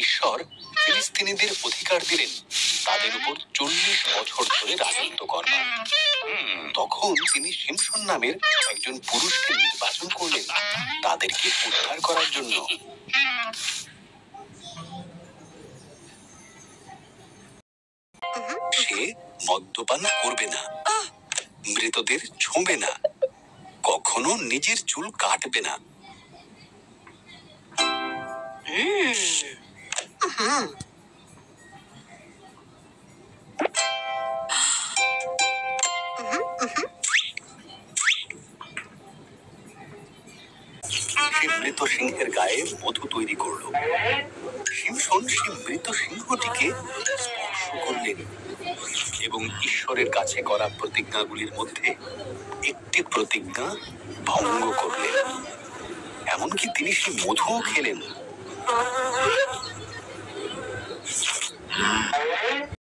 ঈশ্বর ফিলিস্তিনিদের অধিকার দিলেন তাদের উপর 40 বছর ধরে রাজত্ব করবার। তখন তিনি শিমশন নামের একজন পুরুষকে নির্বাচন করলেন তাদেরকে উদ্ধার করার জন্য। সে মদ্যপান করবে না, মৃতদের ছোঁবে না, কখনো নিজের চুল কাটবে না। সে মৃত সিংহের গায়ে মধু তৈরি করল। শিমশন সে মৃত সিংহটিকে স্পর্শ করলেন এবং ঈশ্বরের কাছে করা প্রতিজ্ঞাগুলির মধ্যে একটি প্রতিজ্ঞা ভঙ্গ করলেন। এমনকি তিনি সে মধুও খেলেন।